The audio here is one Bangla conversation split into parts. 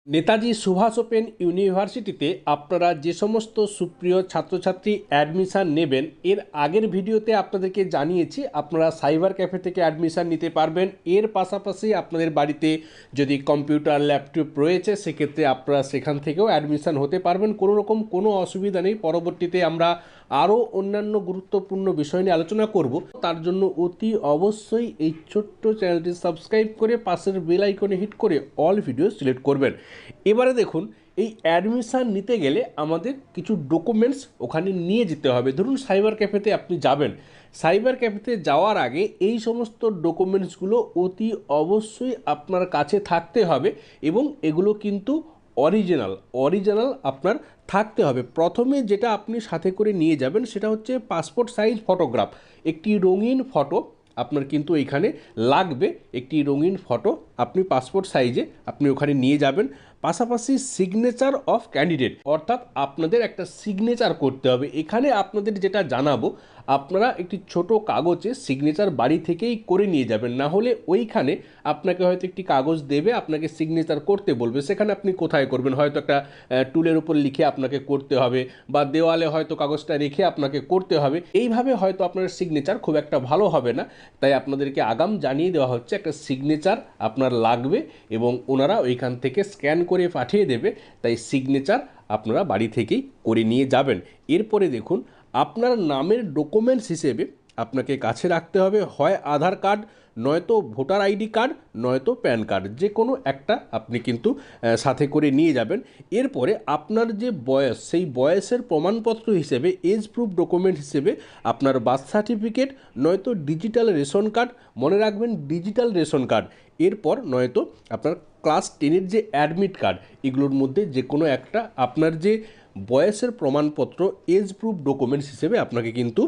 নেতাজি সুভাষ ওপেন ইউনিভার্সিটিতে আপনারা যে সমস্ত সুপ্রিয় ছাত্রছাত্রী অ্যাডমিশান নেবেন, এর আগের ভিডিওতে আপনাদেরকে জানিয়েছি আপনারা সাইবার ক্যাফে থেকে অ্যাডমিশান নিতে পারবেন। এর পাশাপাশি আপনাদের বাড়িতে যদি কম্পিউটার ল্যাপটপ রয়েছে সেক্ষেত্রে আপনারা সেখান থেকেও অ্যাডমিশান হতে পারবেন। কোনো অসুবিধা নেই। পরবর্তীতে আমরা আরও অন্যান্য গুরুত্বপূর্ণ বিষয় নিয়ে আলোচনা করব। তার জন্য অতি অবশ্যই এই ছোট্ট চ্যানেলটি সাবস্ক্রাইব করে পাশের বেল আইকনে হিট করে অল ভিডিও সিলেক্ট করবেন। এবারে দেখুন, এই অ্যাডমিশান নিতে গেলে আমাদের কিছু ডকুমেন্টস ওখানে নিয়ে যেতে হবে। ধরুন সাইবার ক্যাফেতে আপনি যাবেন, সাইবার ক্যাফেতে যাওয়ার আগে এই সমস্ত ডকুমেন্টসগুলো অতি অবশ্যই আপনার কাছে থাকতে হবে এবং এগুলো কিন্তু অরিজিনাল আপনার থাকতে হবে। প্রথমে যেটা আপনি সাথে করে নিয়ে যাবেন সেটা হচ্ছে পাসপোর্ট সাইজ ফটোগ্রাফ। একটি রঙিন ফটো আপনার কিন্তু এখানে লাগবে। একটি রঙিন ফটো আপনি পাসপোর্ট সাইজে আপনি ওখানে নিয়ে যাবেন। পাশাপাশি সিগনেচার অফ ক্যান্ডিডেট, অর্থাৎ আপনাদের একটা সিগনেচার করতে হবে। এখানে আপনাদের যেটা জানাবো, আপনারা একটি ছোট কাগজে সিগনেচার বাড়ি থেকেই করে নিয়ে যাবেন। না হলে ওইখানে আপনাকে হয়তো একটি কাগজ দেবে, আপনাকে সিগনেচার করতে বলবে, সেখানে আপনি কোথায় করবেন? হয়তো একটা টুলের উপর লিখে আপনাকে করতে হবে বা দেওয়ালে হয়তো কাগজটা রেখে আপনাকে করতে হবে। এইভাবে হয়তো আপনার সিগনেচার খুব একটা ভালো হবে না। তাই আপনাদেরকে আগাম জানিয়ে দেওয়া হচ্ছে একটা সিগনেচার আপনার লাগবে এবং ওনারা ওইখান থেকে স্ক্যান করে পাঠিয়ে দেবে। তাই সিগনেচার আপনারা বাড়ি থেকেই করে নিয়ে যাবেন। এরপরে দেখুন, আপনার নামের ডকুমেন্টস হিসেবে আপনাকে কাছে রাখতে হবে হয় আধার কার্ড, নয়তো ভোটার আইডি কার্ড, নয়তো প্যান কার্ড, যে কোনো একটা আপনি কিন্তু সাথে করে নিয়ে যাবেন। এরপরে আপনার যে বয়স, সেই বয়সের প্রমাণপত্র হিসেবে এজ প্রুফ ডকুমেন্ট হিসেবে আপনার বার্থ সার্টিফিকেট, নয়তো ডিজিটাল রেশন কার্ড, মনে রাখবেন ডিজিটাল রেশন কার্ড। এরপর নয়তো আপনার ক্লাস 10-এর যে অ্যাডমিট কার্ড, এগুলোর মধ্যে যে কোনো একটা আপনার যে বয়সের প্রমাণপত্র এজ প্রুফ ডকুমেন্টস হিসেবে আপনাকে কিন্তু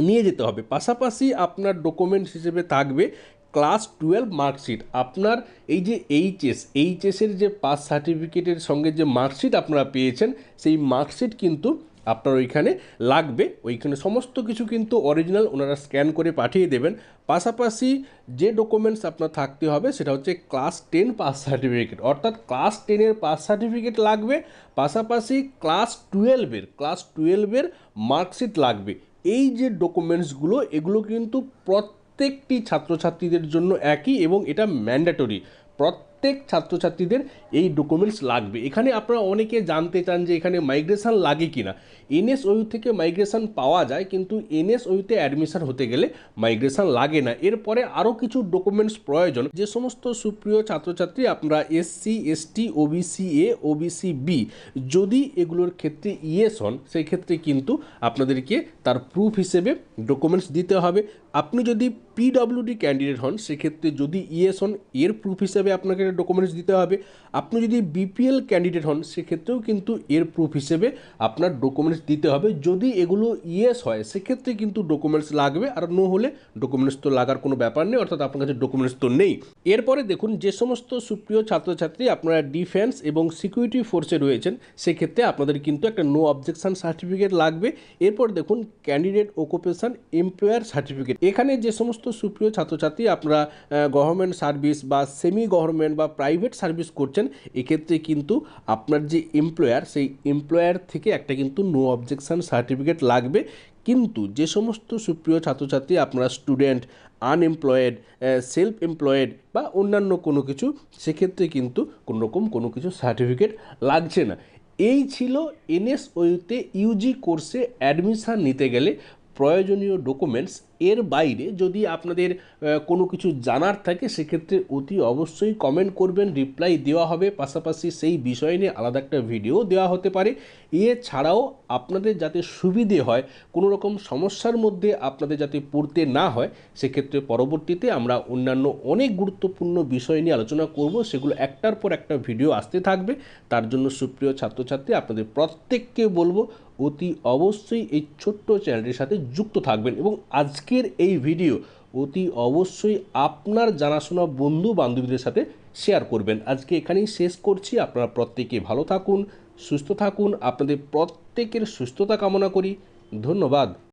নিয়ে যেতে হবে। পাশাপাশি আপনার ডকুমেন্টস হিসেবে থাকবে ক্লাস 12 মার্কশিট। আপনার এই যে এইচএসের যে পাস সার্টিফিকেটের সঙ্গে যে মার্কশিট আপনারা পেয়েছেন, সেই মার্কশিট কিন্তু আপনার ওইখানে লাগবে। ওইখানে সমস্ত কিছু কিন্তু অরিজিনাল ওনারা স্ক্যান করে পাঠিয়ে দেবেন। পাশাপাশি যে ডকুমেন্টস আপনার থাকতে হবে সেটা হচ্ছে ক্লাস 10 পাস সার্টিফিকেট, অর্থাৎ ক্লাস 10-এর পাস সার্টিফিকেট লাগবে। পাশাপাশি ক্লাস টুয়েলভের মার্কশিট লাগবে। এই যে ডকুমেন্টসগুলো, এগুলো কিন্তু প্রত্যেকটি ছাত্রছাত্রীদের জন্য একই এবং এটা ম্যান্ডেটরি। প্রত্যেক ছাত্রছাত্রীদের এই ডকুমেন্টস লাগবে। এখানে আপনারা অনেকে জানতে চান যে এখানে মাইগ্রেশন লাগে কি না। এনএসওইউ থেকে মাইগ্রেশন পাওয়া যায়, কিন্তু এনএসওইউতে অ্যাডমিশন হতে গেলে মাইগ্রেশন লাগে না। এরপরে আরও কিছু ডকুমেন্টস প্রয়োজন। যে সমস্ত সুপ্রিয় ছাত্রছাত্রী আপনারা SC, ST, OBC A, OBC B, যদি এগুলোর ক্ষেত্রে ইয়েস হন, সেই ক্ষেত্রে কিন্তু আপনাদেরকে তার প্রুফ হিসেবে ডকুমেন্টস দিতে হবে। আপনি যদি পিডব্লিউডি ক্যান্ডিডেট হন, সেক্ষেত্রে যদি ইয়েস হন, এর প্রুফ হিসেবে আপনাকে ডকুমেন্টস দিতে হবে। আপনি যদি বিপিএল ক্যান্ডিডেট হন, সেক্ষেত্রেও কিন্তু এর প্রুফ হিসেবে আপনার ডকুমেন্টস দিতে হবে। যদি এগুলো ইয়েস হয় সেক্ষেত্রে কিন্তু ডকুমেন্টস লাগবে, আর নো হলে ডকুমেন্টস তো লাগার কোনো ব্যাপার নেই, অর্থাৎ আপনার কাছে ডকুমেন্টস তো নেই। এরপরে দেখুন, যে সমস্ত সুপ্রিয় ছাত্রছাত্রী আপনারা ডিফেন্স এবং সিকিউরিটি ফোর্সে রয়েছেন, সেক্ষেত্রে আপনাদের কিন্তু একটা নো অবজেকশন সার্টিফিকেট লাগবে। এরপর দেখুন, ক্যান্ডিডেট অকুপেশন এমপ্লয়ার সার্টিফিকেট। এখানে যে সমস্ত সুপ্রিয় ছাত্রছাত্রী আপনারা গভর্নমেন্ট সার্ভিস বা সেমি গভর্নমেন্ট বা প্রাইভেট সার্ভিস করছেন, এক্ষেত্রে কিন্তু আপনার যে এমপ্লয়ার, সেই এমপ্লয়ার থেকে একটা কিন্তু নো অবজেকশন সার্টিফিকেট লাগবে। কিন্তু যে সমস্ত সুপ্রিয় ছাত্রছাত্রী আপনারা স্টুডেন্ট, আনএমপ্লয়েড, সেলফ এমপ্লয়েড বা অন্যান্য কোনো কিছু, সেক্ষেত্রে কিন্তু কোনো কিছু সার্টিফিকেট লাগছে না। এই ছিল এনএসওইউতে ইউজি কোর্সে অ্যাডমিশান নিতে গেলে প্রয়োজনীয় ডকুমেন্টস। এর বাইরে যদি আপনাদের কোনো কিছু জানার থাকে, সেক্ষেত্রে অতি অবশ্যই কমেন্ট করবেন, রিপ্লাই দেওয়া হবে। পাশাপাশি সেই বিষয় নিয়ে আলাদা একটা ভিডিও দেওয়া হতে পারে। এছাড়াও আপনাদের যাতে সুবিধে হয়, কোনো রকম সমস্যার মধ্যে আপনাদের যাতে পড়তে না হয়, সেক্ষেত্রে পরবর্তীতে আমরা অন্যান্য অনেক গুরুত্বপূর্ণ বিষয় নিয়ে আলোচনা করব। সেগুলো একটার পর একটা ভিডিও আসতে থাকবে। তার জন্য সুপ্রিয় ছাত্রছাত্রী আপনাদের প্রত্যেককে বলবো অতি অবশ্যই এই ছোট্ট চ্যানেলটির সাথে যুক্ত থাকবেন এবং আজকের এই ভিডিও অতি অবশ্যই আপনার জানাশোনা বন্ধু বান্ধবীদের সাথে শেয়ার করবেন। আজকে এখানেই শেষ করছি। আপনারা প্রত্যেকে ভালো থাকুন, সুস্থ থাকুন। আপনাদের প্রত্যেকের সুস্থতা কামনা করি। ধন্যবাদ।